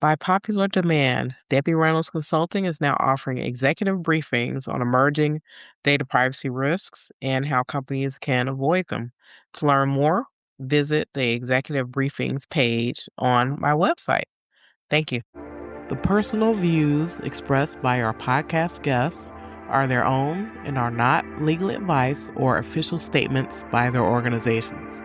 By popular demand, Debbie Reynolds Consulting is now offering executive briefings on emerging data privacy risks and how companies can avoid them. To learn more, visit the executive briefings page on my website. Thank you. The personal views expressed by our podcast guests are their own and are not legal advice or official statements by their organizations.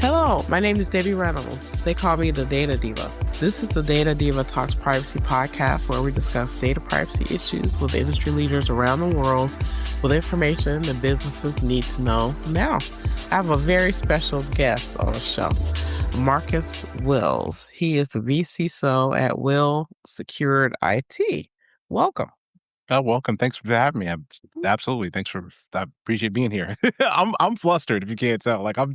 Hello, my name is Debbie Reynolds. They call me the Data Diva. This is the Data Diva Talks Privacy podcast where we discuss data privacy issues with industry leaders around the world with information that businesses need to know now. I have a very special guest on the show, Marcus Wills. He is the vCSO at Will Secured IT. Welcome. Welcome. Thanks for having me. Absolutely. I appreciate being here. I'm flustered if you can't tell. I'm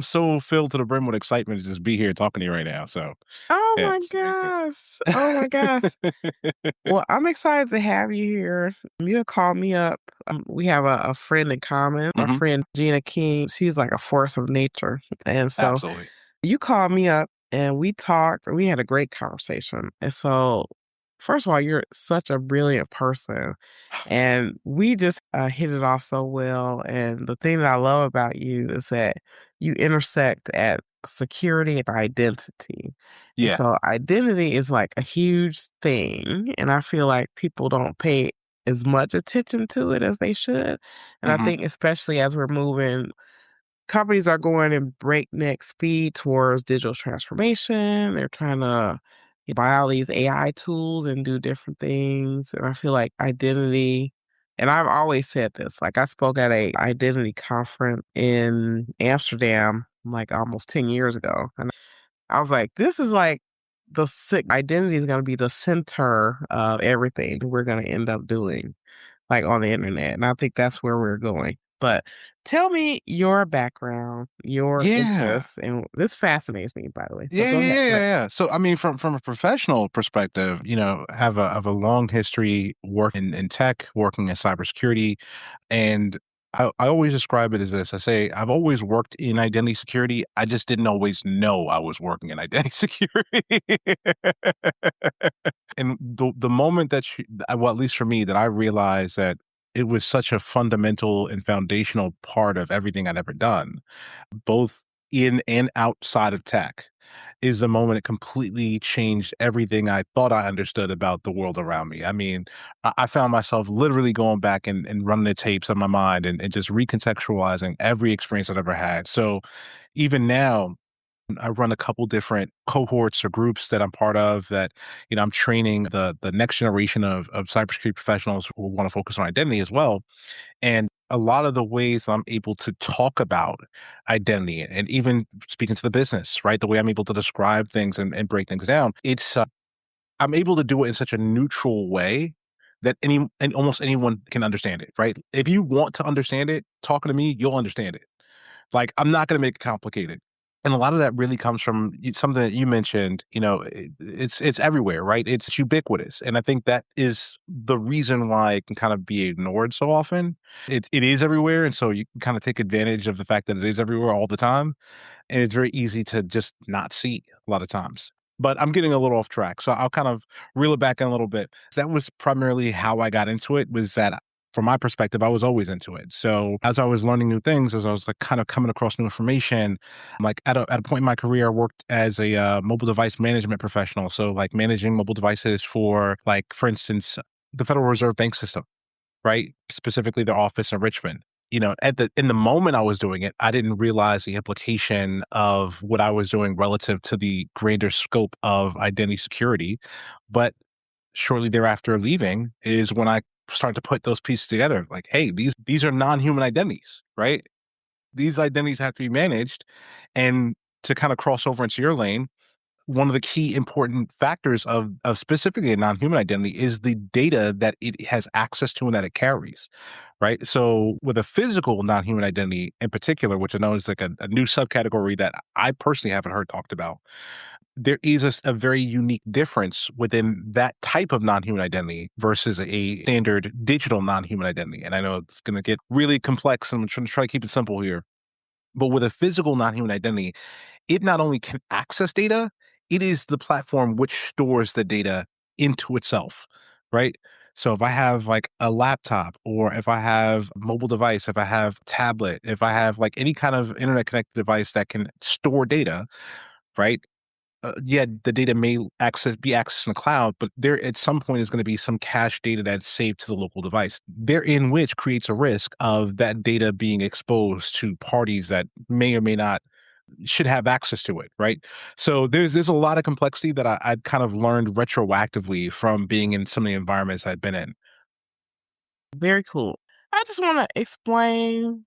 so filled to the brim with excitement to just be here talking to you right now. So, Oh yeah. my gosh. Oh my gosh. Well, I'm excited to have you here. You had called me up. We have a friend in common. My Mhm. friend Gina King, she's like a force of nature. And so Absolutely. you called me up and we talked. We had a great conversation. And so, first of all, you're such a brilliant person. And we just hit it off so well. And the thing that I love about you is that you intersect at security and identity. And Yeah. so identity is like a huge thing. And I feel like people don't pay as much attention to it as they should. And I Mhm. think, especially as we're moving, companies are going in breakneck speed towards digital transformation. They're trying to buy all these AI tools and do different things. And I feel like identity, and I've always said this, like I spoke at a identity conference in Amsterdam like almost 10 years ago. And I was like, this is like identity is going to be the center of everything we're going to end up doing like on the internet. And I think that's where we're going. But tell me your background, your Yeah. interests, and this fascinates me, by the way. So Yeah, go yeah, ahead. yeah, yeah, Right. yeah. So, I mean, from a professional perspective, have a long history working in tech, working in cybersecurity, and I always describe it as this. I say I've always worked in identity security. I just didn't always know I was working in identity security. And the moment that well, at least for me, that I realized that it was such a fundamental and foundational part of everything I'd ever done, both in and outside of tech, is the moment it completely changed everything I thought I understood about the world around me. I mean, I found myself literally going back and running the tapes on my mind and just recontextualizing every experience I've ever had. So even now, I run a couple different cohorts or groups that I'm part of that, I'm training the next generation of cybersecurity professionals who want to focus on identity as well. And a lot of the ways I'm able to talk about identity and even speaking to the business, right? The way I'm able to describe things and break things down, I'm able to do it in such a neutral way that almost anyone can understand it, right? If you want to understand it, talking to me, you'll understand it. Like, I'm not going to make it complicated. And a lot of that really comes from something that you mentioned, it's everywhere, right? It's ubiquitous. And I think that is the reason why it can kind of be ignored so often. It is everywhere. And so you can kind of take advantage of the fact that it is everywhere all the time. And it's very easy to just not see a lot of times. But I'm getting a little off track. So I'll kind of reel it back in a little bit. That was primarily how I got into it, was that from my perspective, I was always into it. So as I was learning new things, as I was like kind of coming across new information, like at a point in my career, I worked as a mobile device management professional. So like managing mobile devices for, like, for instance, the Federal Reserve Bank System, right? Specifically their office in Richmond. In the moment I was doing it, I didn't realize the implication of what I was doing relative to the greater scope of identity security. But shortly thereafter leaving is when I started to put those pieces together. Like, hey, these are non-human identities, right? These identities have to be managed. And to kind of cross over into your lane, one of the key important factors of specifically a non-human identity is the data that it has access to and that it carries, right? So with a physical non-human identity in particular, which I know is like a new subcategory that I personally haven't heard talked about, there is a very unique difference within that type of non-human identity versus a standard digital non-human identity. And I know it's going to get really complex, and I'm trying to keep it simple here. But with a physical non-human identity, it not only can access data, it is the platform which stores the data into itself, right? So if I have like a laptop, or if I have a mobile device, if I have tablet, if I have like any kind of internet connected device that can store data, right? Yeah, the data may be accessed in the cloud, but there at some point is going to be some cache data that's saved to the local device. Therein which creates a risk of that data being exposed to parties that may or may not should have access to it, right? So there's a lot of complexity that I'd kind of learned retroactively from being in some of the environments I've been in. Very cool. I just want to explain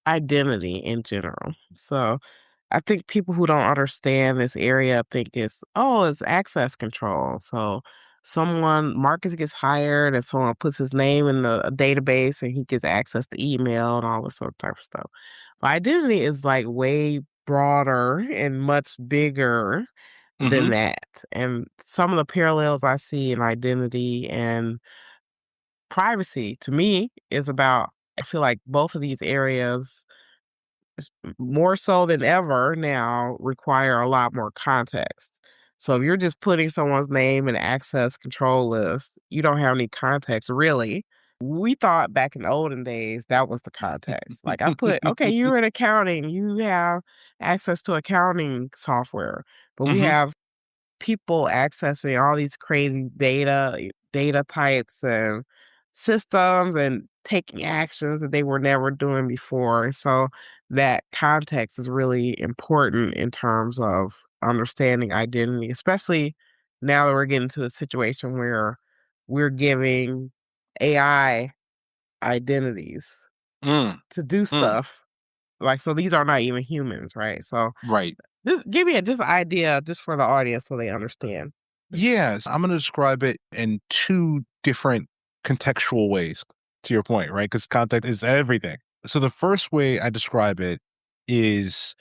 identity in general. So I think people who don't understand this area think it's access control. So Marcus gets hired and someone puts his name in the database and he gets access to email and all this sort of type of stuff. But identity is like way broader and much bigger than Hmm. that. And some of the parallels I see in identity and privacy to me is about, I feel like both of these areas more so than ever now require a lot more context. So if you're just putting someone's name in access control list, you don't have any context really. We thought back in the olden days that was the context. Like I put, okay, you're in accounting, you have access to accounting software, but we Hmm. have people accessing all these crazy data types and systems and taking actions that they were never doing before. And so that context is really important in terms of understanding identity, especially now that we're getting to a situation where we're giving AI identities Mm, to do mm, stuff. Like, so these are not even humans, right? So right. just give me a just idea just for the audience so they understand. Yes, I'm going to describe it in two different contextual ways, to your point, right? Because context is everything. So the first way I describe it is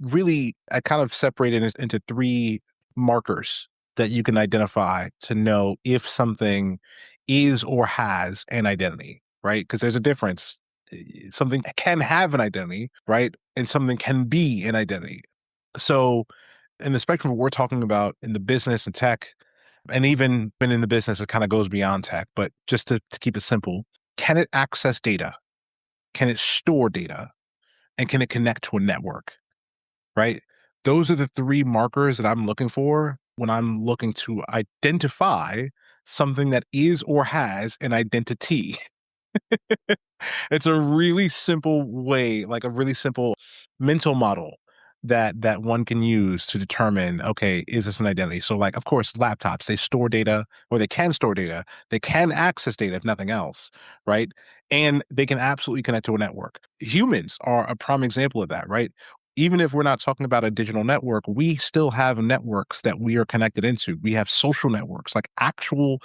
really, I kind of separated it into three markers that you can identify to know if something is or has an identity, right? Because there's a difference. Something can have an identity, right? And something can be an identity. So, in the spectrum of what we're talking about in the business and tech, and even been in the business, it kind of goes beyond tech, but just to keep it simple, can it access data? Can it store data? And can it connect to a network? Right? Those are the three markers that I'm looking for when I'm looking to identify something that is or has an identity. It's a really simple way, like a really simple mental model that one can use to determine, okay, is this an identity? So like, of course, laptops, they store data, or they can store data. They can access data if nothing else, right? And they can absolutely connect to a network. Humans are a prime example of that, right? Even if we're not talking about a digital network, we still have networks that we are connected into. We have social networks, like actual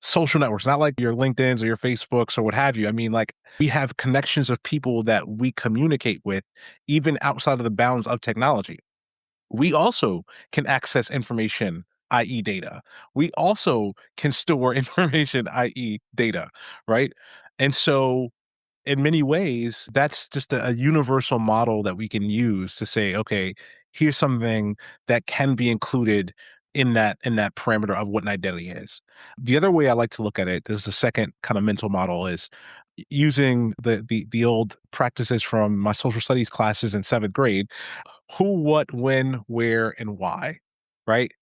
social networks, not like your LinkedIn's or your Facebooks or what have you. I mean, like we have connections of people that we communicate with, even outside of the bounds of technology. We also can access information, i.e., data. We also can store information, i.e., data, right? And so in many ways, that's just a universal model that we can use to say, okay, here's something that can be included in that parameter of what an identity is. The other way I like to look at it is the second kind of mental model is using the old practices from my social studies classes in seventh grade: who, what, when, where, and why, right?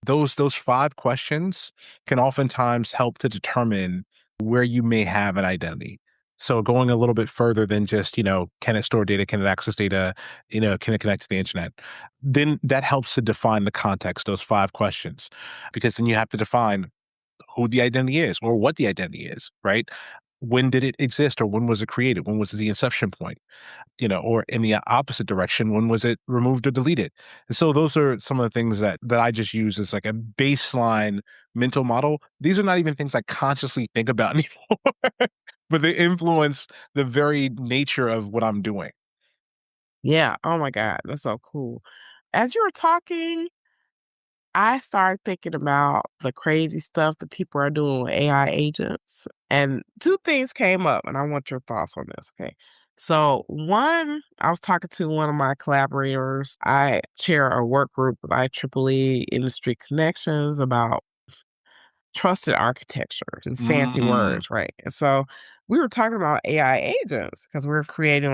Those five questions can oftentimes help to determine where you may have an identity. So going a little bit further than just, can it store data? Can it access data? Can it connect to the internet? Then that helps to define the context, those five questions, because then you have to define who the identity is or what the identity is, right? When did it exist, or when was it created? When was the inception point? Or in the opposite direction, when was it removed or deleted? And so those are some of the things that I just use as like a baseline mental model. These are not even things I consciously think about anymore, but they influence the very nature of what I'm doing. Yeah. Oh my God. That's so cool. As you were talking, I started thinking about the crazy stuff that people are doing with AI agents. And two things came up, and I want your thoughts on this. Okay. So I was talking to one of my collaborators. I chair a work group with IEEE Industry Connections about trusted architectures and fancy Mm, words, right? And so we were talking about AI agents because we're creating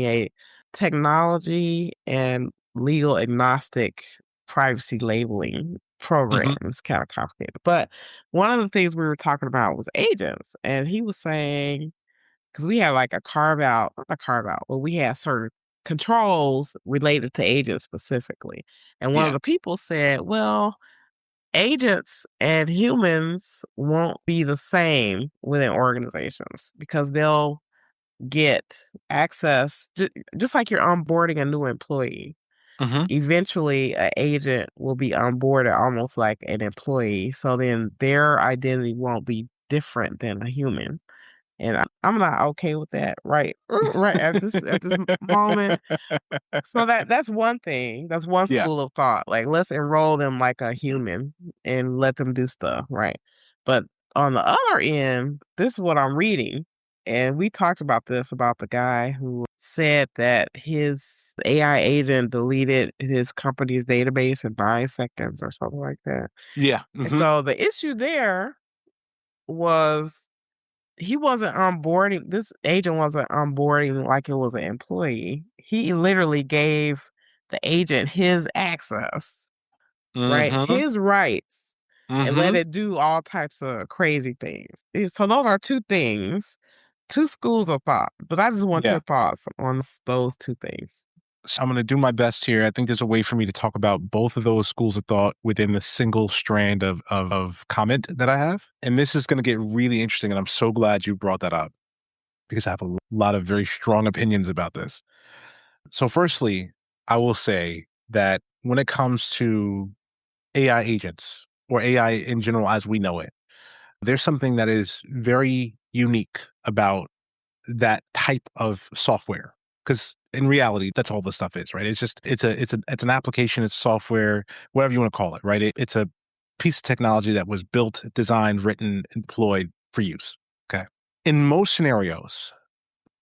a technology and legal agnostic privacy labeling program. mhm, It's kind of complicated. But one of the things we were talking about was agents. And he was saying, because we had like a carve out, not a carve out, but we had certain controls related to agents specifically. And one of yeah, the people said, well, agents and humans won't be the same within organizations because they'll get access just like you're onboarding a new employee. mhm, Eventually, an agent will be onboarded almost like an employee. So then their identity won't be different than a human. And I'm not okay with that right at this moment. So that's one thing. That's one yeah, school of thought. Like, let's enroll them like a human and let them do stuff, right? But on the other end, this is what I'm reading. And we talked about this about the guy who said that his AI agent deleted his company's database in 9 seconds or something like that. yeah, And mhm, so the issue there was he wasn't onboarding this agent wasn't onboarding like it was an employee. He literally gave the agent his access, right? mhm, His rights and let mhm, it do all types of crazy things. So those are two things, two schools of thought. But I just want your yeah. thoughts on those two things. So I'm gonna do my best here. I think there's a way for me to talk about both of those schools of thought within the single strand of comment that I have. And this is gonna get really interesting, and I'm so glad you brought that up because I have a lot of very strong opinions about this. So firstly, I will say that when it comes to AI agents or AI in general as we know it, there's something that is very unique about that type of software. Because in reality, that's all the stuff is, right? It's just it's an application, it's software, whatever you want to call it, right? It's a piece of technology that was built, designed, written, employed for use. Okay. In most scenarios,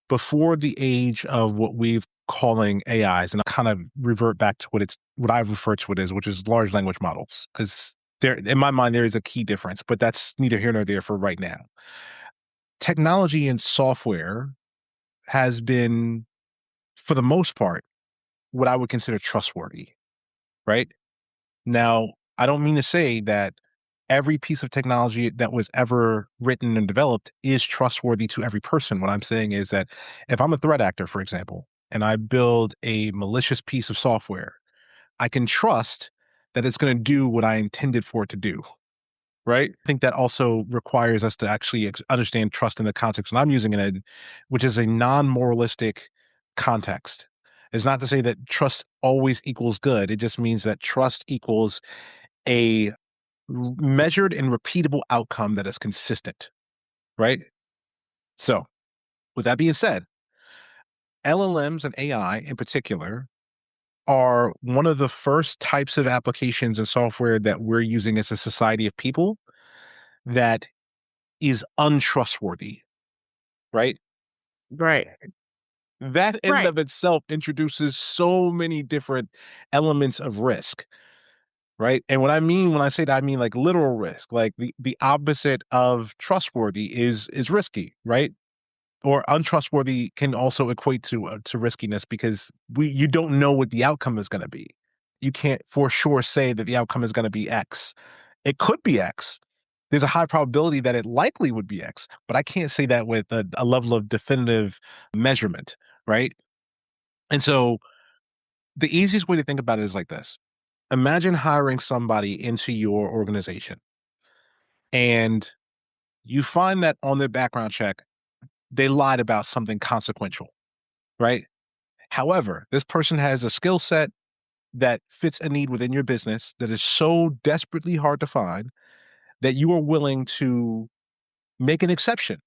before the age of what we've calling AIs, and I'll kind of revert back to what I refer to it as, which is large language models. Because there in my mind, there is a key difference, but that's neither here nor there for right now. Technology and software has been, for the most part, what I would consider trustworthy, right? Now, I don't mean to say that every piece of technology that was ever written and developed is trustworthy to every person. What I'm saying is that if I'm a threat actor, for example, and I build a malicious piece of software, I can trust that it's going to do what I intended for it to do. Right? I think that also requires us to actually understand trust in the context that I'm using it in, which is a non-moralistic context. It's not to say that trust always equals good. It just means that trust equals a measured and repeatable outcome that is consistent, right? So, with that being said, LLMs and AI in particular are one of the first types of applications and software that we're using as a society of people that is untrustworthy, right? Right. That in and Right. of itself introduces so many different elements of risk, right? And what I mean when I say that, I mean like literal risk. Like the opposite of trustworthy is risky, right? Or untrustworthy can also equate to riskiness because you don't know what the outcome is going to be. You can't for sure say that the outcome is going to be X. It could be X. There's a high probability that it likely would be X, but I can't say that with a level of definitive measurement, right? And so the easiest way to think about it is like this. Imagine hiring somebody into your organization and you find that on their background check, they lied about something consequential, right? However, this person has a skill set that fits a need within your business that is so desperately hard to find that you are willing to make an exception,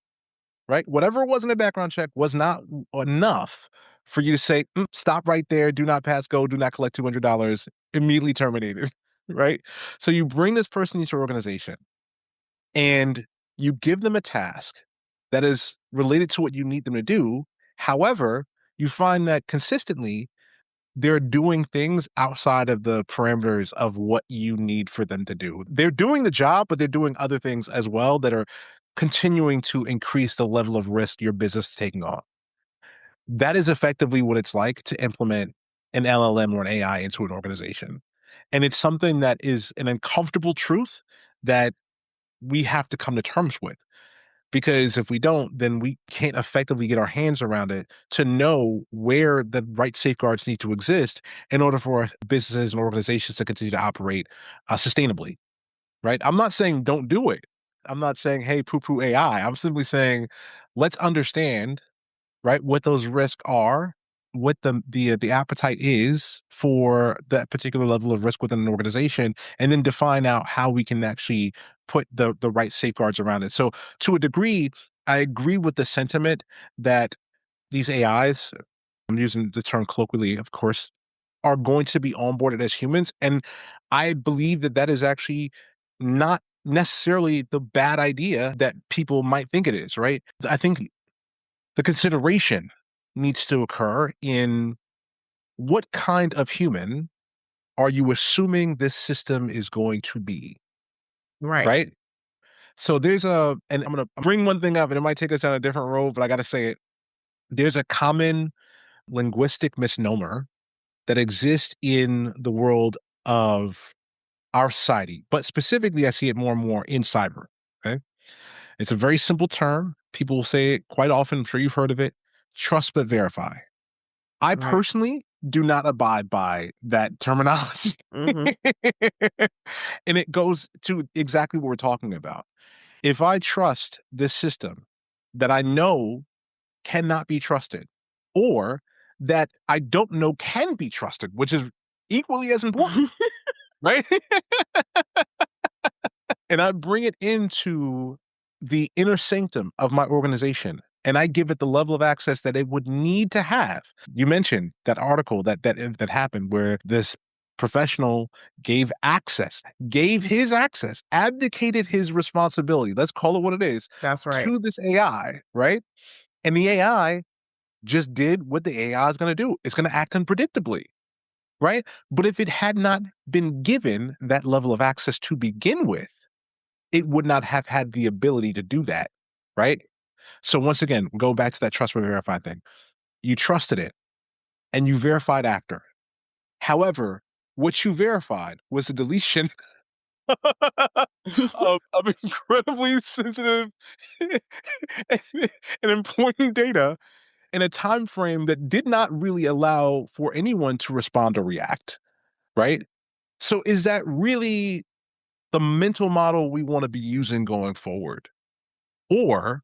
right? Whatever was in a background check was not enough for you to say, "Mm, stop right there, do not pass go, do not collect $200, immediately terminated, right? So you bring this person into your organization and you give them a task that is related to what you need them to do. However, you find that consistently they're doing things outside of the parameters of what you need for them to do. They're doing the job, but they're doing other things as well that are continuing to increase the level of risk your business is taking on. That is effectively what it's like to implement an LLM or an AI into an organization. And it's something that is an uncomfortable truth that we have to come to terms with. Because if we don't, then we can't effectively get our hands around it to know where the right safeguards need to exist in order for businesses and organizations to continue to operate sustainably, right? I'm not saying don't do it. I'm not saying, hey, poo poo AI. I'm simply saying, let's understand, right, what those risks are, what the appetite is for that particular level of risk within an organization, and then define out how we can actually put the right safeguards around it. So to a degree, I agree with the sentiment that these AIs, I'm using the term colloquially, of course, are going to be onboarded as humans. And I believe that that is actually not necessarily the bad idea that people might think it is, right? I think the consideration needs to occur in what kind of human are you assuming this system is going to be, Right. right? So and I'm going to bring one thing up and it might take us down a different road, but I got to say it. There's a common linguistic misnomer that exists in the world of our society, but specifically, I see it more and more in cyber. Okay. It's a very simple term. People will say it quite often. I'm sure you've heard of it. Trust but verify. I Right. personally do not abide by that terminology. Mhm. And it goes to exactly what we're talking about. If I trust this system that I know cannot be trusted, or that I don't know can be trusted, which is equally as important, right? And I bring it into the inner sanctum of my organization and I give it the level of access that it would need to have. You mentioned that article that happened where this professional gave his access, abdicated his responsibility. Let's call it what it is That's right. to this AI, right? And the AI just did what the AI is going to do. It's going to act unpredictably, right? But if it had not been given that level of access to begin with, it would not have had the ability to do that, right? So once again, go back to that trust but verify thing. You trusted it and you verified after. However, what you verified was the deletion of incredibly sensitive and, and important data in a time frame that did not really allow for anyone to respond or react, right? So is that really the mental model we want to be using going forward? Or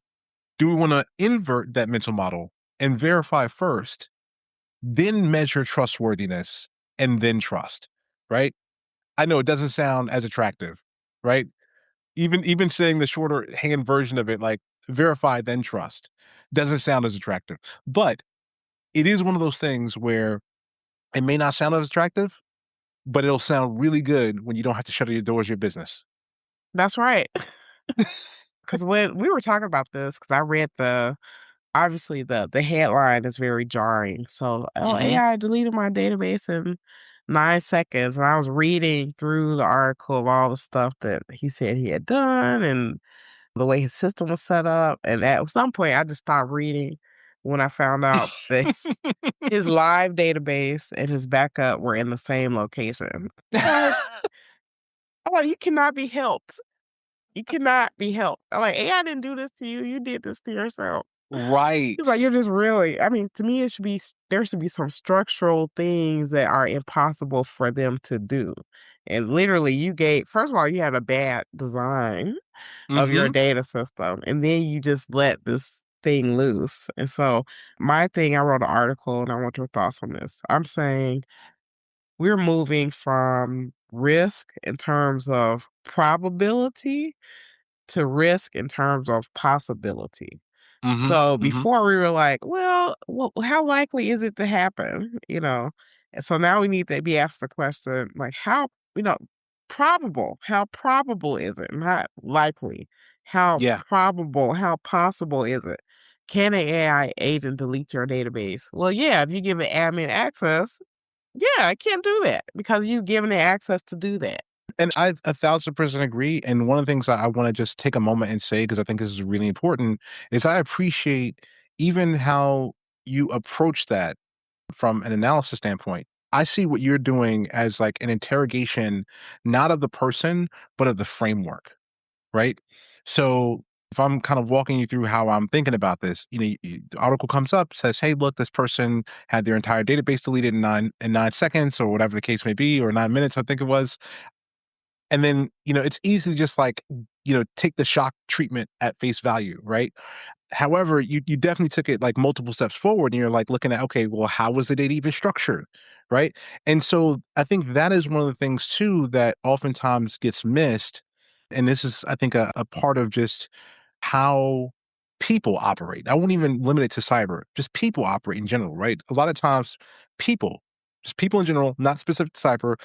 do we want to invert that mental model and verify first, then measure trustworthiness and then trust, right? I know it doesn't sound as attractive, right? Even saying the shorter hand version of it, like verify then trust, doesn't sound as attractive. But it is one of those things where it may not sound as attractive, but it'll sound really good when you don't have to shut your doors of your business. That's right. Because when we were talking about this, because I read obviously, the headline is very jarring. So, "Oh, Mhm. AI deleted my database in 9 seconds," and I was reading through the article of all the stuff that he said he had done and the way his system was set up, and at some point, I just stopped reading when I found out that his live database and his backup were in the same location. Like, "Oh, you cannot be helped. You cannot be helped." I'm like, "AI didn't do this to you. You did this to yourself." He's like, Right. "You're just really." I mean, to me, it should be there should be some structural things that are impossible for them to do. And literally, you gave first of all, you had a bad design of your Mhm. data system, and then you just let this thing loose. And so, my thing, I wrote an article, and I want your thoughts on this. I'm saying we're moving from risk in terms of probability to risk in terms of possibility. Mhm. So Mhm. before we were like, well, how likely is it to happen? And so now we need to be asked the question, like, you know, how probable is it? Not likely. How Yeah. probable, how possible is it? can an AI agent delete your database? Well, yeah, if you give it admin access, yeah, it can't do that because you've given it access to do that. And I 1,000% agree. And one of the things that I want to just take a moment and say, because I think this is really important, is I appreciate even how you approach that from an analysis standpoint. I see what you're doing as like an interrogation, not of the person, but of the framework, right? So if I'm kind of walking you through how I'm thinking about this, the article comes up, says, "Hey, look, this person had their entire database deleted in 9 seconds, or whatever the case may be, or 9 minutes, I think it was." And then, it's easy to just like, take the shock treatment at face value, right? However, you definitely took it like multiple steps forward and you're like looking at, okay, well, how was the data even structured? Right. And so I think that is one of the things too that oftentimes gets missed. And this is, I think, a part of just how people operate. I won't even limit it to cyber, just people operate in general, right? A lot of times people, just people in general, not specific to cyber,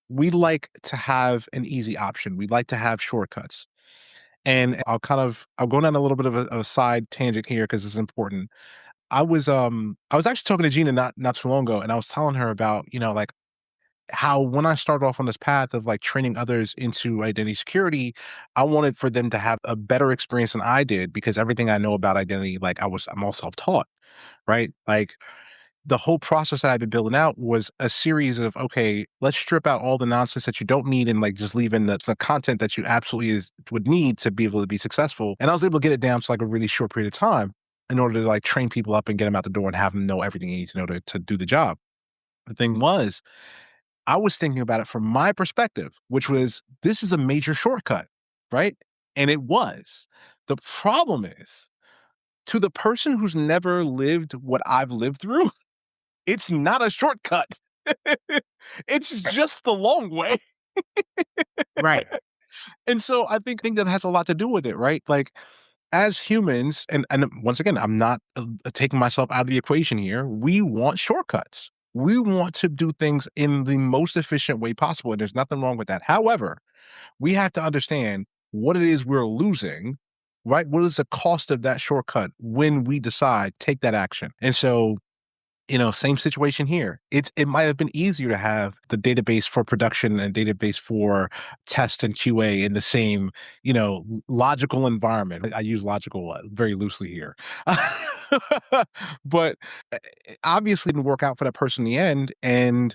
we like to have an easy option. We like to have shortcuts. And I'll go down a little bit of a side tangent here because it's important. I was actually talking to Gina not too long ago, and I was telling her about, like how when I started off on this path of like training others into identity security, I wanted for them to have a better experience than I did because everything I know about identity, like I'm all self-taught, right? Like the whole process that I've been building out was a series of, okay, let's strip out all the nonsense that you don't need and like just leave in the content that you absolutely would need to be able to be successful. And I was able to get it down to like a really short period of time in order to like train people up and get them out the door and have them know everything you need to know to do the job. The thing was, I was thinking about it from my perspective, which was this is a major shortcut, right? And it was. The problem is, to the person who's never lived what I've lived through, it's not a shortcut. It's just the long way. Right. And so I think that has a lot to do with it, right? Like as humans, and once again, I'm not taking myself out of the equation here. We want shortcuts. We want to do things in the most efficient way possible, and there's nothing wrong with that. However, we have to understand what it is we're losing, right? What is the cost of that shortcut when we decide take that action? And so same situation here. It might have been easier to have the database for production and database for test and QA in the same, logical environment. I use logical very loosely here. But obviously it didn't work out for that person in the end. And,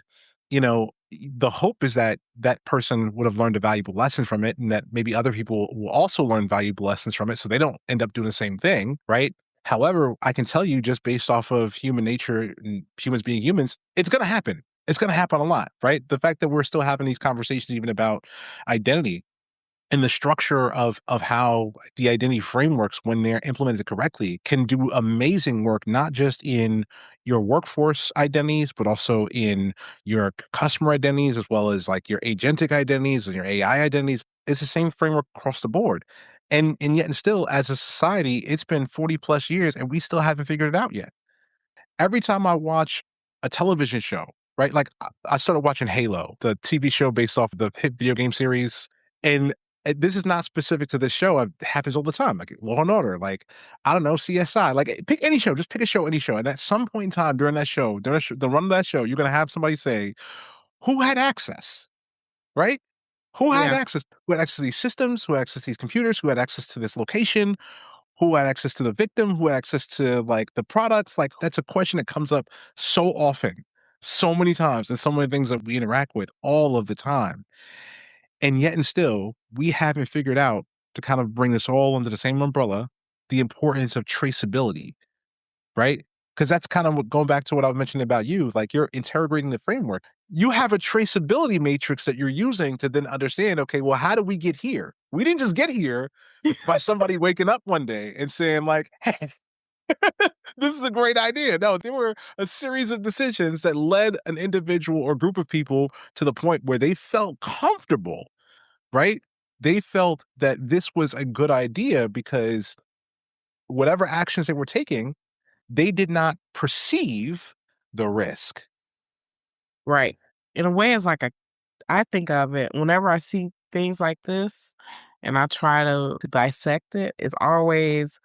the hope is that that person would have learned a valuable lesson from it and that maybe other people will also learn valuable lessons from it so they don't end up doing the same thing, right? However, I can tell you just based off of human nature and humans being humans, it's going to happen. It's going to happen a lot, right? The fact that we're still having these conversations even about identity and the structure of how the identity frameworks, when they're implemented correctly, can do amazing work, not just in your workforce identities, but also in your customer identities, as well as like your agentic identities and your AI identities. It's the same framework across the board. And yet and still, as a society, it's been 40 plus years and we still haven't figured it out yet. Every time I watch a television show, right? Like I started watching Halo, the TV show based off the hit video game series. And this is not specific to this show. It happens all the time. Like Law and Order, like I don't know, CSI. Like pick any show, just pick a show, any show. And at some point in time during that show, during the run of that show, you're gonna have somebody say, "Who had access?" Right? Who had Yeah. access? Who had access to these systems? Who had access to these computers? Who had access to this location? Who had access to the victim? Who had access to like the products? Like that's a question that comes up so often, so many times, and so many things that we interact with all of the time. And yet and still, we haven't figured out to kind of bring this all under the same umbrella, the importance of traceability, right? Because that's kind of going back to what I was mentioning about you, like you're interrogating the framework. You have a traceability matrix that you're using to then understand, okay, well, how did we get here? We didn't just get here by somebody waking up one day and saying, like, hey, this is a great idea. No, there were a series of decisions that led an individual or group of people to the point where they felt comfortable, right? They felt that this was a good idea because whatever actions they were taking, they did not perceive the risk. Right. In a way, it's like I think of it whenever I see things like this and I try to dissect it, it's always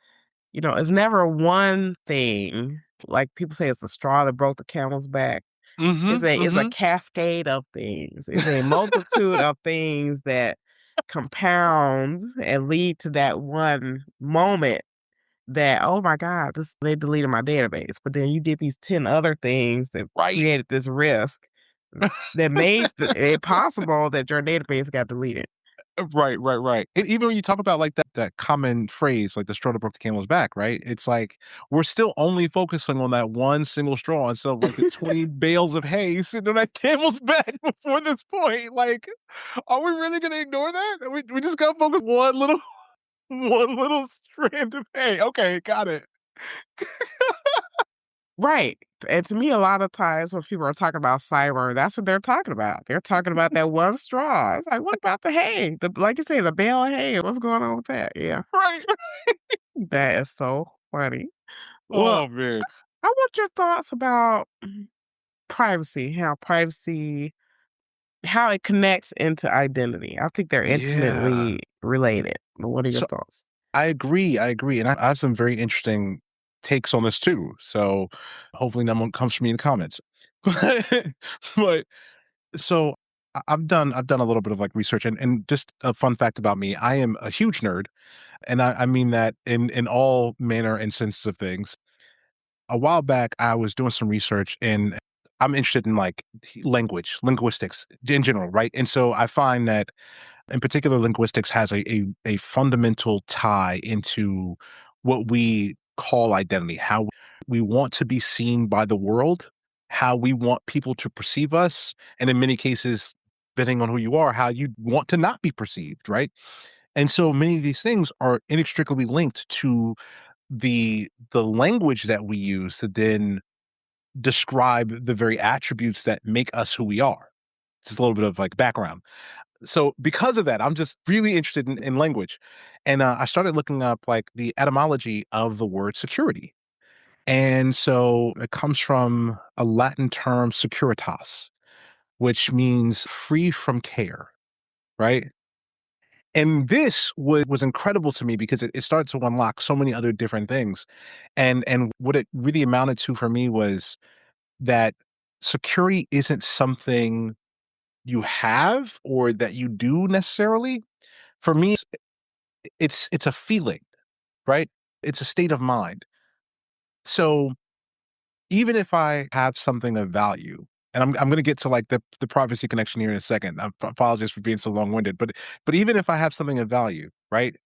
It's never one thing. Like people say, it's the straw that broke the camel's back. Mhm, It's a mhm. cascade of things. It's a multitude of things that compound and lead to that one moment that, "Oh my god, this they deleted my database." But then you did these 10 other things that Right. created this risk that made it possible that your database got deleted. Right, right, right. And even when you talk about like that common phrase, like the straw that broke the camel's back, right? It's like we're still only focusing on that one single straw instead of like the 20 bales of hay sitting on that camel's back before this point. Like, are we really gonna ignore that? We just gotta focus one little one little strand of hay. Okay, got it. Right, and to me, a lot of times when people are talking about cyber, that's what they're talking about. They're talking about that one straw. It's like, what about the hay? Like you say, the bale of hay. What's going on with that? Yeah, Right. that is so funny. Well, Oh man. I want your thoughts about privacy, how it connects into identity. I think they're Yeah. intimately related. What are your So thoughts? I agree. I agree. And I have some very interesting takes on this too. So hopefully no one comes for me in the comments. But so I've done a little bit of like research and just a fun fact about me. I am a huge nerd. And I mean that in all manner and senses of things. A while back I was doing some research and I'm interested in like linguistics in general, right? And so I find that in particular, linguistics has a fundamental tie into what we call identity, how we want to be seen by the world, how we want people to perceive us, and in many cases, depending on who you are, how you want to not be perceived, right? And so many of these things are inextricably linked to the language that we use to then describe the very attributes that make us who we are. Just a little bit of like background. So because of that, I'm just really interested in language. And I started looking up like the etymology of the word security. And so it comes from a Latin term securitas, which means free from care, right? And this was incredible to me because it started to unlock so many other different things. And what it really amounted to for me was that security isn't something you have or that you do necessarily. For me, it's a feeling, right? It's a state of mind. So even if I have something of value, and I'm going to get to like the privacy connection here in a second. I apologize for being so long winded, but even if I have something of value, right?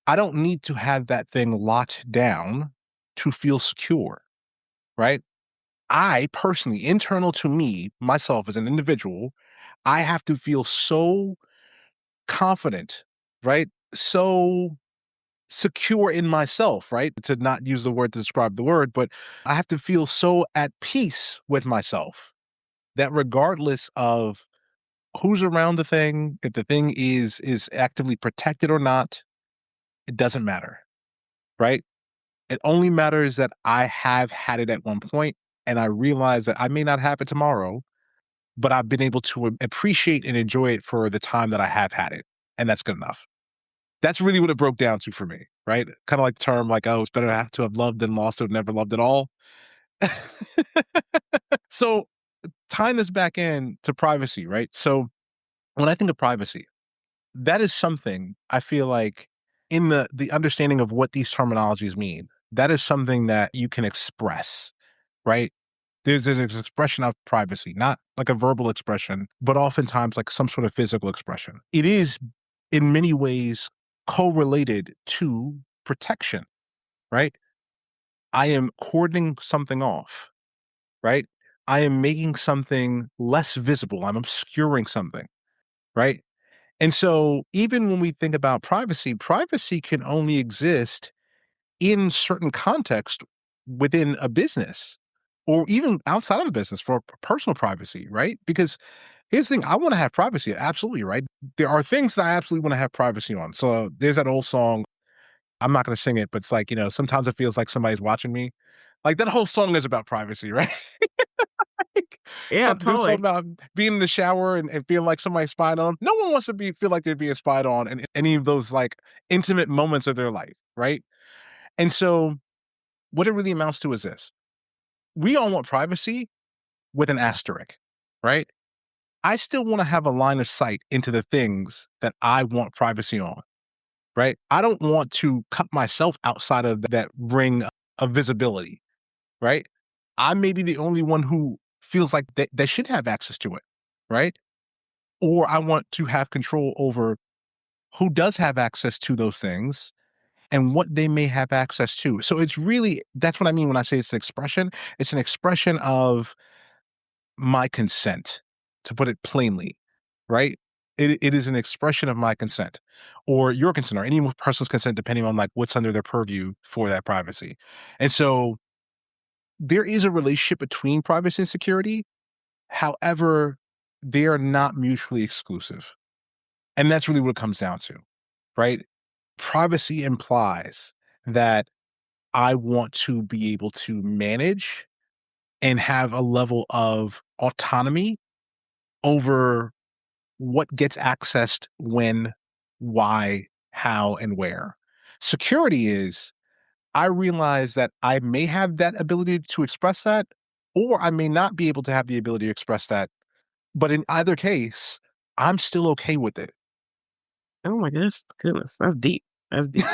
I don't need to have that thing locked down to feel secure, right? I personally, internal to me, myself as an individual, I have to feel so confident, right? So secure in myself, right? To not use the word to describe the word, but I have to feel so at peace with myself that regardless of who's around the thing, if the thing is actively protected or not, it doesn't matter, right? It only matters that I have had it at one point and I realize that I may not have it tomorrow, but I've been able to appreciate and enjoy it for the time that I have had it. And that's good enough. That's really what it broke down to for me, right? Kinda like the term like, "Oh, it's better to have loved than lost to have never loved at all." So, tying this back in to privacy, right? So, when I think of privacy, that is something I feel like in the understanding of what these terminologies mean, that is something that you can express, right? There's an expression of privacy, not like a verbal expression, but oftentimes like some sort of physical expression. It is in many ways correlated to protection, right? I am cordoning something off, right? I am making something less visible. I'm obscuring something, right? And so even when we think about privacy, privacy can only exist in certain context within a business or even outside of the business for personal privacy, right? Because here's the thing, I want to have privacy, absolutely, right? There are things that I absolutely want to have privacy on. So there's that old song, I'm not going to sing it, but it's like, sometimes it feels like somebody's watching me. Like that whole song is about privacy, right? Like, Yeah, there's totally. something about being in the shower and feeling like somebody's spying on 'em. No one wants to feel like they're being spied on in any of those like intimate moments of their life, right? And so what it really amounts to is this. We all want privacy with an asterisk, right? I still want to have a line of sight into the things that I want privacy on, right? I don't want to cut myself outside of that ring of visibility, right? I may be the only one who feels like they should have access to it, right? Or I want to have control over who does have access to those things and what they may have access to. So it's really, that's what I mean when I say it's an expression. It's an expression of my consent, to put it plainly, right? It is an expression of my consent or your consent or any person's consent, depending on like what's under their purview for that privacy. And so there is a relationship between privacy and security. However, they are not mutually exclusive. And that's really what it comes down to, right? Privacy implies that I want to be able to manage and have a level of autonomy over what gets accessed when, why, how, and where. Security is, I realize that I may have that ability to express that, or I may not be able to have the ability to express that. But in either case, I'm still okay with it. Oh my goodness, that's deep. That's deep.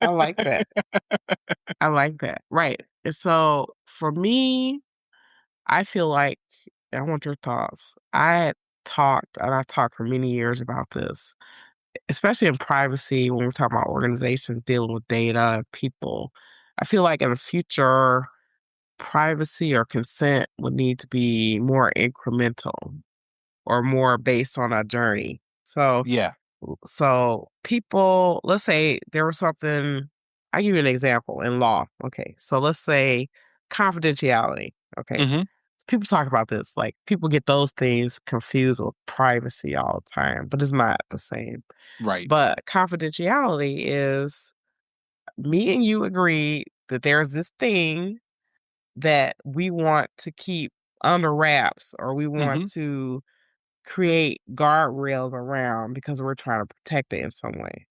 I like that. I like that. Right. And so for me, I feel like I want your thoughts. I talked for many years about this, especially in privacy when we're talking about organizations dealing with data and people. I feel like in the future, privacy or consent would need to be more incremental or more based on a journey. Yeah. So people, let's say there was something, I give you an example in law. Okay. So let's say confidentiality. Okay. Hmm. People talk about this, like people get those things confused with privacy all the time, but it's not the same. Right. But confidentiality is me and you agree that there's this thing that we want to keep under wraps or we want Hmm. to create guardrails around because we're trying to protect it in some way.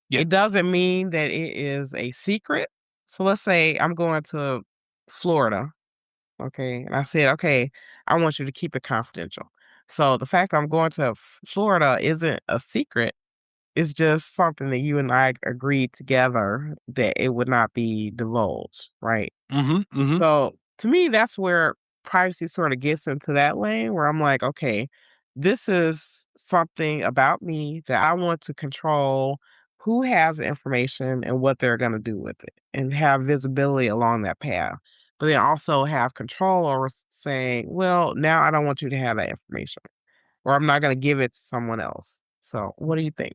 Yeah. It doesn't mean that it is a secret. So let's say I'm going to Florida, okay, and I said, okay, I want you to keep it confidential. So the fact I'm going to Florida isn't a secret. It's just something that you and I agreed together that it would not be divulged, right? Hmm. Hmm. So to me, that's where privacy sort of gets into that lane where I'm like, okay, this is something about me that I want to control who has the information and what they're going to do with it and have visibility along that path. But then also have control over saying, well, now I don't want you to have that information or I'm not going to give it to someone else. So what do you think?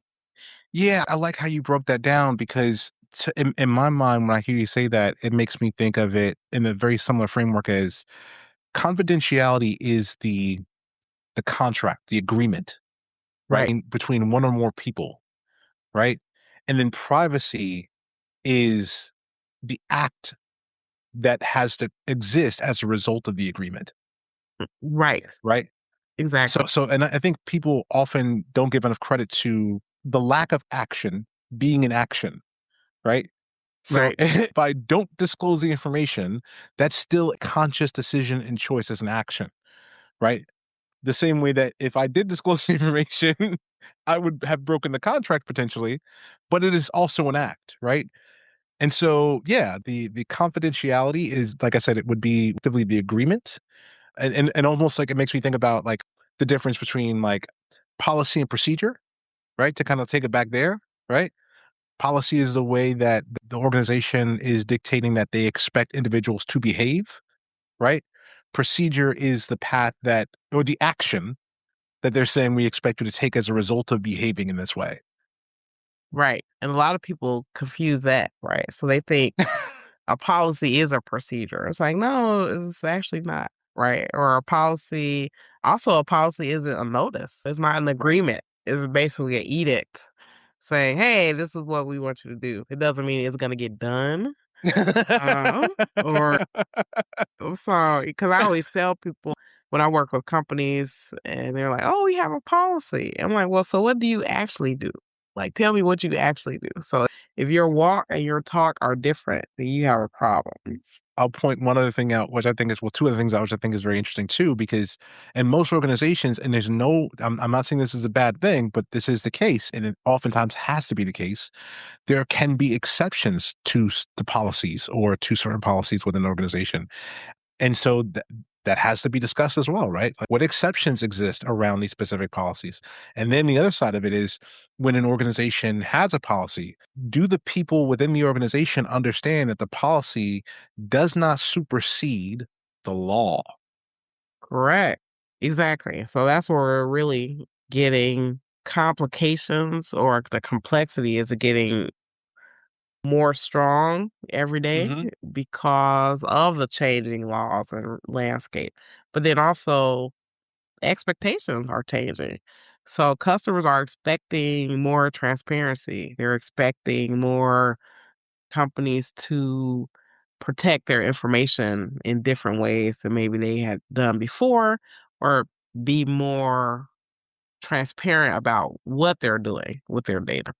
Yeah, I like how you broke that down because in my mind, when I hear you say that, it makes me think of it in a very similar framework as confidentiality is the contract, the agreement, right, Right, between one or more people, right? And then privacy is the act that has to exist as a result of the agreement, right, right? exactly. And I think people often don't give enough credit to the lack of action being an action, right? So Right, if I don't disclose the information, that's still a conscious decision and choice as an action, right? The same way that if I did disclose the information, I would have broken the contract potentially, but it is also an act, right? And so, yeah, the confidentiality is, like I said, it would be effectively the agreement, and almost like it makes me think about like the difference between like policy and procedure, right? To kind of take it back there, right? Policy is the way that the organization is dictating that they expect individuals to behave, right? Procedure is the path that, or the action that they're saying we expect you to take as a result of behaving in this way. right. And a lot of people confuse that, right? So they think a policy is a procedure. It's like, no, it's actually not, right? Or a policy isn't a notice. It's not an Right. agreement. It's basically an edict saying, hey, this is what we want you to do. It doesn't mean it's going to get done. Uh, or I'm sorry, because I always tell people when I work with companies and they're like, oh, we have a policy. I'm like, well, so what do you actually do? Like, tell me what you actually do. So if your walk and your talk are different, then you have a problem. I'll point one other thing out, which I think is well, two other things out, which I think is very interesting too, because in most organizations, and there's no, I'm not saying this is a bad thing, but this is the case, and it oftentimes has to be the case. There can be exceptions to the policies or to certain policies within an organization. And so that has to be discussed as well, right? Like what exceptions exist around these specific policies? And then the other side of it is when an organization has a policy, do the people within the organization understand that the policy does not supersede the law? Correct. Exactly. So that's where we're really getting complications, or the complexity is getting more strong every day Hmm. because of the changing laws and landscape. But then also expectations are changing. So customers are expecting more transparency. They're expecting more companies to protect their information in different ways than maybe they had done before, or be more transparent about what they're doing with their data.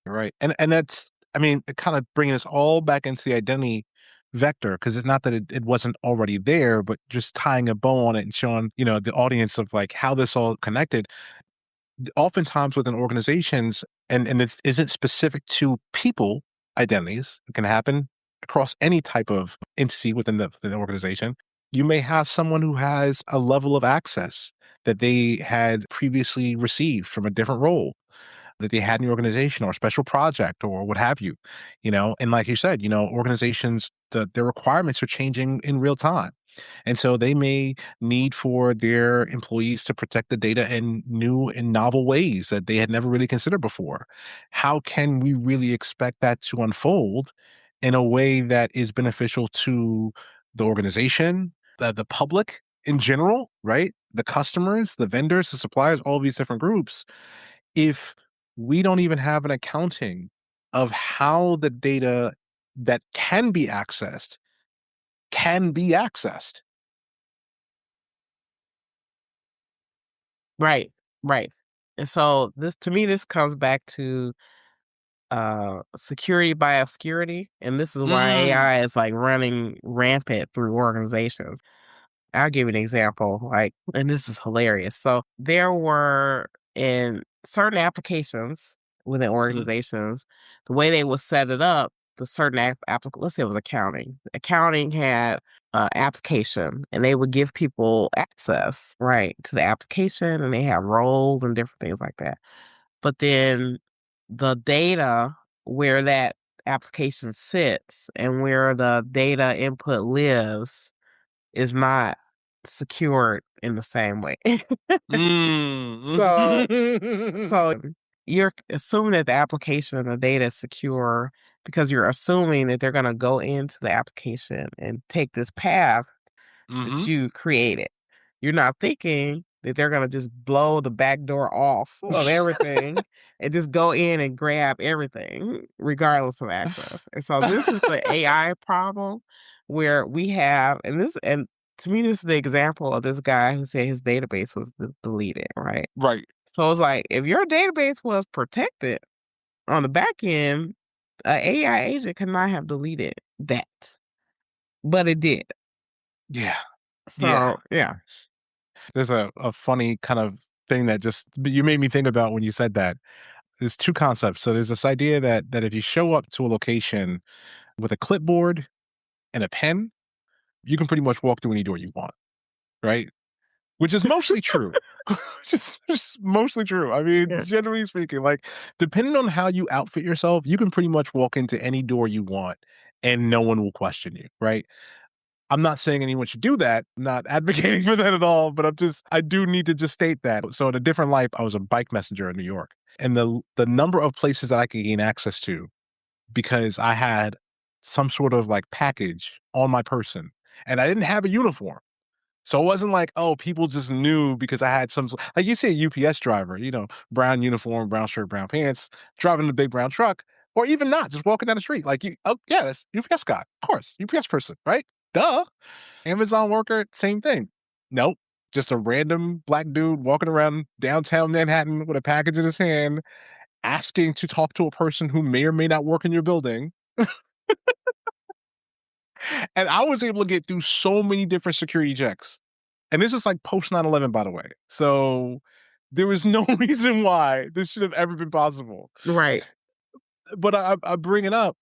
Right. And that's, I mean, it kind of bringing us all back into the identity vector because it's not that it wasn't already there, but just tying a bow on it and showing, the audience of like how this all connected. Oftentimes within organizations, and it isn't specific to people identities, it can happen across any type of entity within the organization. You may have someone who has a level of access that they had previously received from a different role that they had in your organization or a special project or what have you, and like you said, organizations, their requirements are changing in real time. And so they may need for their employees to protect the data in new and novel ways that they had never really considered before. How can we really expect that to unfold in a way that is beneficial to the organization, the public in general, right? The customers, the vendors, the suppliers, all these different groups, if we don't even have an accounting of how the data that can be accessed. Right, right. And so this, to me, this comes back to security by obscurity, and this is why Mm, AI is like running rampant through organizations. I'll give you an example, like, and this is hilarious. So there were in certain applications within mhm, organizations, the way they would set it up, the certain let's say it was accounting. Accounting had application, and they would give people access, right, to the application, and they have roles and different things like that. But then the data where that application sits and where the data input lives is not secured in the same way. So mm. so you're assuming that the application and the data is secure because you're assuming that they're gonna go into the application and take this path that Mhm. you created. You're not thinking that they're gonna just blow the back door off of everything and just go in and grab everything regardless of access. And so this is the AI problem where we have, and to me, this is the example of this guy who said his database was deleted, right? Right. So it's like, if your database was protected on the back end, an AI agent could not have deleted that, but it did. Yeah, yeah. So yeah. There's a funny kind of thing that just you made me think about when you said that. There's 2 concepts. So there's this idea that if you show up to a location with a clipboard and a pen, you can pretty much walk through any door you want, right? Which is mostly true. Just mostly true. I mean, Yeah. generally speaking, like, depending on how you outfit yourself, you can pretty much walk into any door you want and no one will question you, right? I'm not saying anyone should do that. I'm not advocating for that at all, but I do need to just state that. So in a different life, I was a bike messenger in New York. And the number of places that I could gain access to because I had some sort of like package on my person and I didn't have a uniform. So it wasn't like, oh, people just knew because I had like you see a UPS driver, brown uniform, brown shirt, brown pants, driving the big brown truck, or even not, just walking down the street. Like oh yeah, that's UPS guy, of course, UPS person, right? Duh. Amazon worker, same thing. Nope. Just a random black dude walking around downtown Manhattan with a package in his hand. asking to talk to a person who may or may not work in your building. And I was able to get through so many different security checks. And this is like post 9/11, by the way. So there was no reason why this should have ever been possible. Right. But I bring it up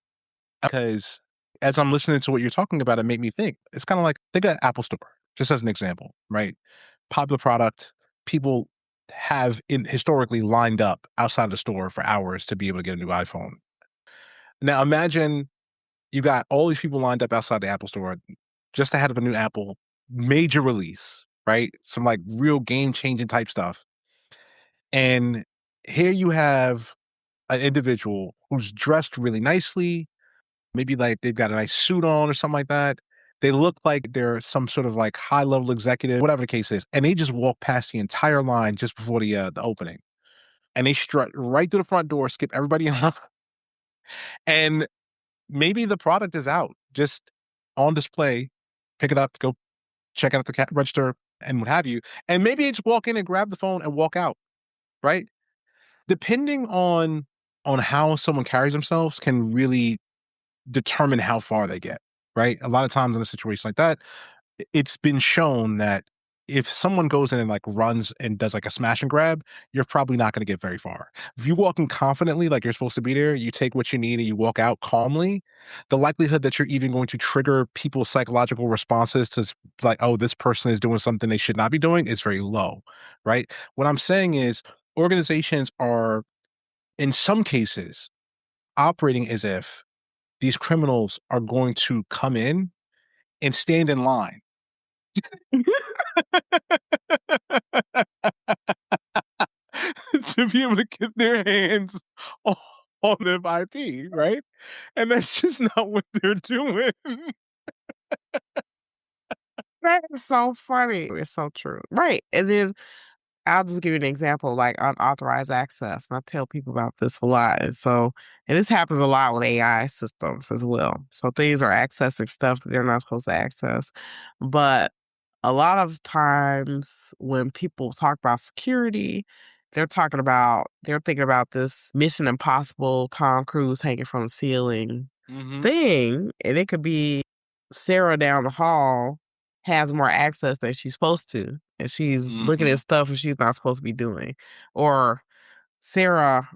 because as I'm listening to what you're talking about, it made me think. It's kind of like think of Apple Store, just as an example, right? Popular product, people have historically lined up outside the store for hours to be able to get a new iPhone. Now imagine you got all these people lined up outside the Apple Store just ahead of a new Apple major release, right? Some like real game changing type stuff. And here you have an individual who's dressed really nicely. Maybe like they've got a nice suit on or something like that. They look like they're some sort of like high level executive, whatever the case is. And they just walk past the entire line just before the opening. And they strut right through the front door, skip everybody in line. And maybe the product is out, just on display. Pick it up, go check out the register, and what have you. And maybe they just walk in and grab the phone and walk out, right? Depending on how someone carries themselves can really determine how far they get, right? A lot of times in a situation like that, it's been shown that if someone goes in and like runs and does like a smash and grab, you're probably not going to get very far. If you walk in confidently, like you're supposed to be there, you take what you need and you walk out calmly, the likelihood that you're even going to trigger people's psychological responses to like, oh, this person is doing something they should not be doing is very low, right? What I'm saying is organizations are in some cases operating as if these criminals are going to come in and stand in line to be able to get their hands on the IP, right? And that's just not what they're doing. That is so funny. It's so true. Right. And then I'll just give you an example, like unauthorized access. And I tell people about this a lot. And this happens a lot with AI systems as well. So things are accessing stuff that they're not supposed to access. But a lot of times when people talk about security, they're thinking about this Mission Impossible Tom Cruise hanging from the ceiling Mhm, thing. And it could be Sarah down the hall has more access than she's supposed to, and she's looking at mhm. stuff that she's not supposed to be doing. Or Sarah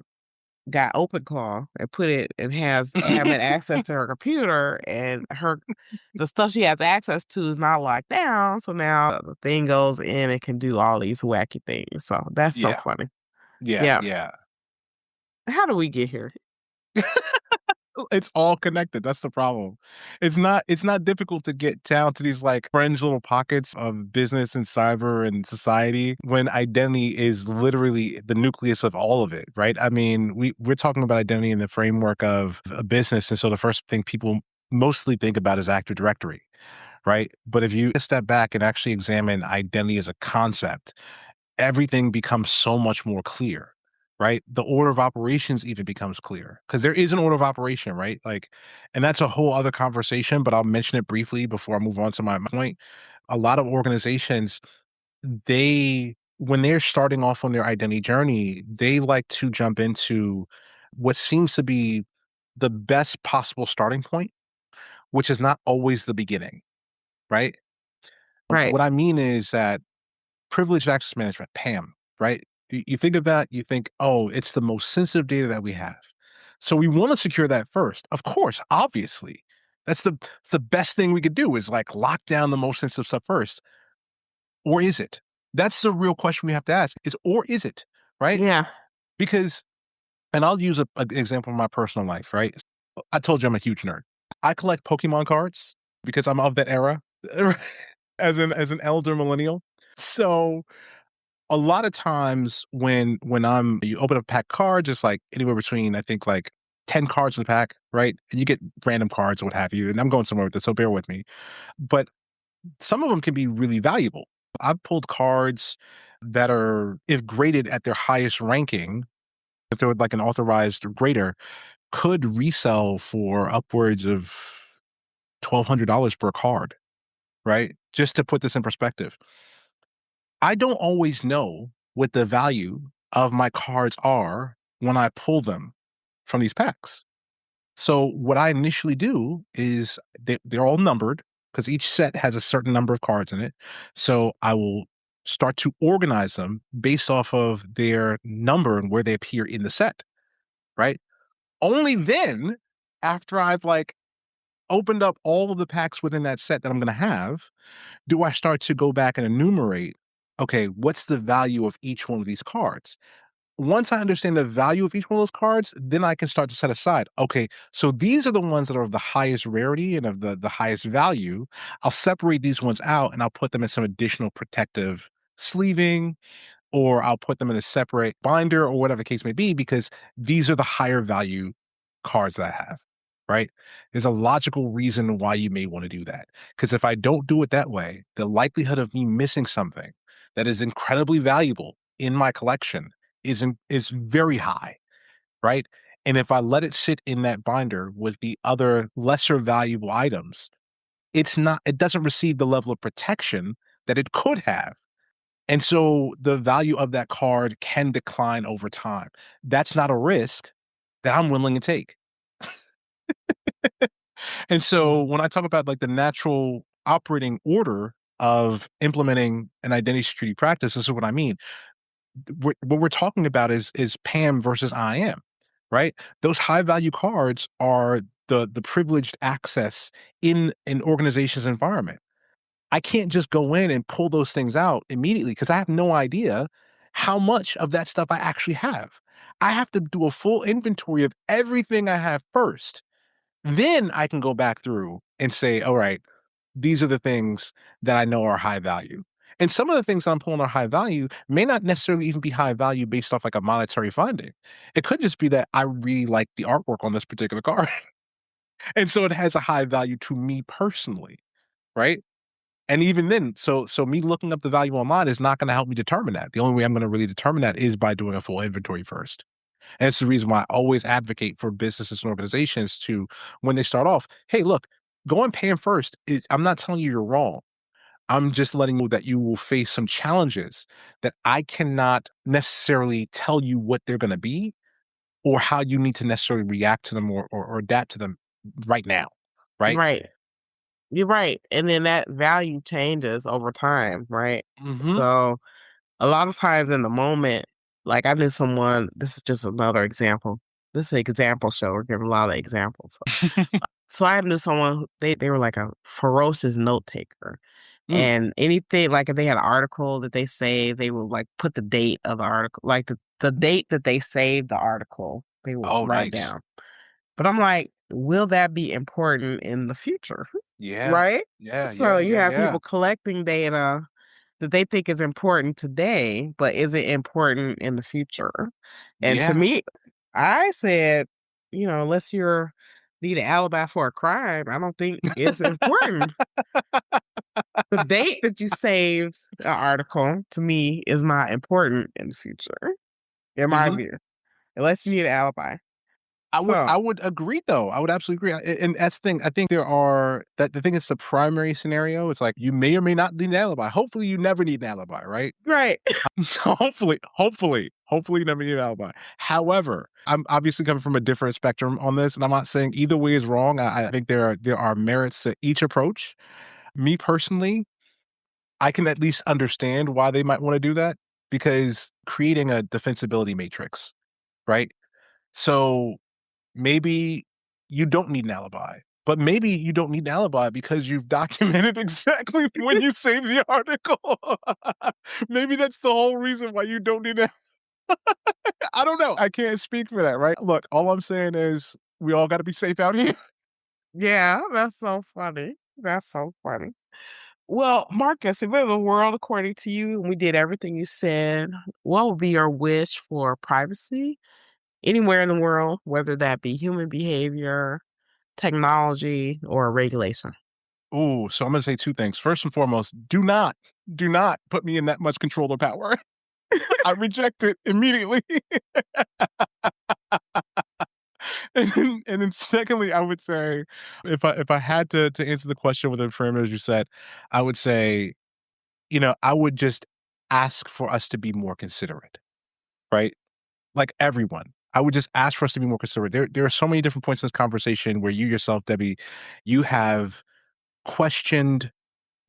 got OpenClaw and put it and has admin access to her computer, and the stuff she has access to is not locked down. So now the thing goes in and can do all these wacky things. So that's so Yeah, funny. yeah, Yeah. yeah. How do we get here? It's all connected, that's the problem. It's not difficult to get down to these, like, fringe little pockets of business and cyber and society when identity is literally the nucleus of all of it, right? I mean, we're talking about identity in the framework of a business, and so the first thing people mostly think about is Active Directory, right? But if you step back and actually examine identity as a concept, everything becomes so much more clear, right? The order of operations even becomes clear because there is an order of operation, right? Like, and that's a whole other conversation, but I'll mention it briefly before I move on to my point. A lot of organizations, when they're starting off on their identity journey, they like to jump into what seems to be the best possible starting point, which is not always the beginning, right? Right. What I mean is that privileged access management, PAM, right? You think of that, you think, oh, it's the most sensitive data that we have. So we want to secure that first. Of course, obviously. That's the best thing we could do is like lock down the most sensitive stuff first. Or is it? That's the real question we have to ask is, or is it? Right? Yeah. Because, and I'll use an example from my personal life, right? I told you I'm a huge nerd. I collect Pokemon cards because I'm of that era as an elder millennial. So a lot of times when you open up a pack of cards, it's like anywhere between I think like 10 cards in the pack, right? And you get random cards or what have you. And I'm going somewhere with this, so bear with me. But some of them can be really valuable. I've pulled cards that are, if graded at their highest ranking, if they're like an authorized grader, could resell for upwards of $1,200 per card, right? Just to put this in perspective. I don't always know what the value of my cards are when I pull them from these packs. So what I initially do is they're all numbered because each set has a certain number of cards in it. So I will start to organize them based off of their number and where they appear in the set, right? Only then, after I've like opened up all of the packs within that set that I'm going to have, do I start to go back and enumerate, okay, what's the value of each one of these cards? Once I understand the value of each one of those cards, then I can start to set aside, okay, so these are the ones that are of the highest rarity and of the highest value. I'll separate these ones out and I'll put them in some additional protective sleeving, or I'll put them in a separate binder or whatever the case may be, because these are the higher value cards that I have, right? There's a logical reason why you may want to do that. Because if I don't do it that way, the likelihood of me missing something that is incredibly valuable in my collection is very high, right? And if I let it sit in that binder with the other lesser valuable items, it doesn't receive the level of protection that it could have, and so the value of that card can decline over time. That's not a risk that I'm willing to take. And so Mhm. when I talk about like the natural operating order of implementing an identity security practice, this is what I mean. What we're talking about is PAM versus IAM, right? Those high value cards are the privileged access in an organization's environment. I can't just go in and pull those things out immediately because I have no idea how much of that stuff I actually have. I have to do a full inventory of everything I have first. Then I can go back through and say, all right, these are the things that I know are high value. And some of the things that I'm pulling are high value may not necessarily even be high value based off like a monetary finding. It could just be that I really like the artwork on this particular card. And so it has a high value to me personally, right? And even then, so me looking up the value online is not gonna help me determine that. The only way I'm gonna really determine that is by doing a full inventory first. And it's the reason why I always advocate for businesses and organizations to, when they start off, "Hey, look, go and pay them first. I'm not telling you you're wrong. I'm just letting you that you will face some challenges that I cannot necessarily tell you what they're gonna be or how you need to necessarily react to them or adapt to them right now." Right? Right. You're right, and then that value changes over time, right? Mhm. So, a lot of times in the moment, like, I knew someone this is just another example. This is an example show, we're giving a lot of examples. So I knew someone who they were like a ferocious note taker, Mm. and anything like, if they had an article that they saved, they would, like, put the date of the article like, the date that they saved the article, they would Oh, write nice. down. But I'm like, will that be important in the future? Yeah. Right? Yeah, So yeah, you yeah, have yeah. people collecting data that they think is important today, but is it important in the future? And to Yeah. me, I said, unless you're need an alibi for a crime, I don't think it's important. The date that you saved an article to me is not important in the future, in my Mhm. view, unless you need an alibi. So, I would agree though. I would absolutely agree. And that's the thing. I think there are that the thing is the primary scenario. It's like you may or may not need an alibi. Hopefully you never need an alibi, right? right. Hopefully you never need an alibi. However, I'm obviously coming from a different spectrum on this, and I'm not saying either way is wrong. I think there are merits to each approach. Me personally, I can at least understand why they might want to do that because creating a defensibility matrix, right? So maybe you don't need an alibi, but maybe you don't need an alibi because you've documented exactly when you saved the article. Maybe that's the whole reason why you don't need it. I don't know. I can't speak for that, right? Look, all I'm saying is we all got to be safe out here. Yeah, that's so funny. That's so funny. Well, Marcus, if we have a world according to you and we did everything you said, what would be your wish for privacy anywhere in the world, whether that be human behavior, technology, or regulation? Ooh, so I'm gonna say two things. First and foremost, do not put me in that much control or power. I reject it immediately. And then secondly, I would say if I had to answer the question within the parameters you said, I would say, I would just ask for us to be more considerate, right? Like everyone. I would just ask for us to be more considerate. There are so many different points in this conversation where you yourself, Debbie, you have questioned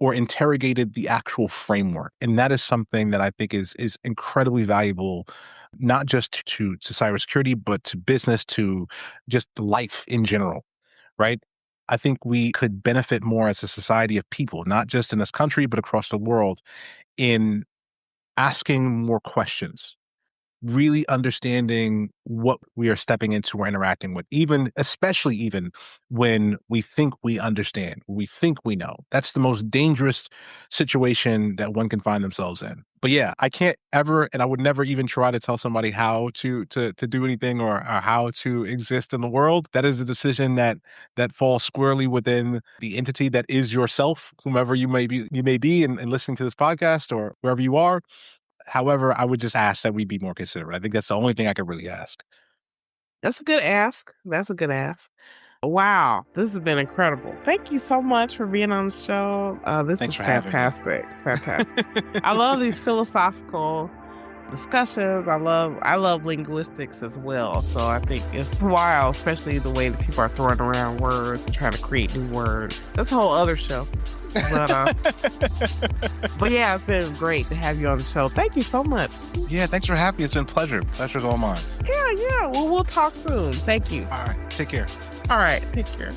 or interrogated the actual framework. And that is something that I think is incredibly valuable, not just to cybersecurity, but to business, to just life in general, right? I think we could benefit more as a society of people, not just in this country, but across the world, in asking more questions, really understanding what we are stepping into or interacting with, even especially even when we think we understand, we think we know. That's the most dangerous situation that one can find themselves in. But yeah, I can't ever, and I would never even try to tell somebody how to do anything, or how to exist in the world. That is a decision that falls squarely within the entity that is yourself, whomever you may be, and listening to this podcast or wherever you are. However, I would just ask that we be more considerate. I think that's the only thing I could really ask. That's a good ask. That's a good ask. Wow, this has been incredible. Thank you so much for being on the show. This Thanks is for having me. fantastic. Fantastic. I love these philosophical discussions. I love linguistics as well. So I think it's wild, especially the way that people are throwing around words and trying to create new words. That's a whole other show. But but yeah, it's been great to have you on the show. Thank you so much. Yeah, thanks for having me. It's been a pleasure. Pleasure's all mine. Yeah, yeah. Well, we'll talk soon. Thank you. All right. Take care. All right, take care.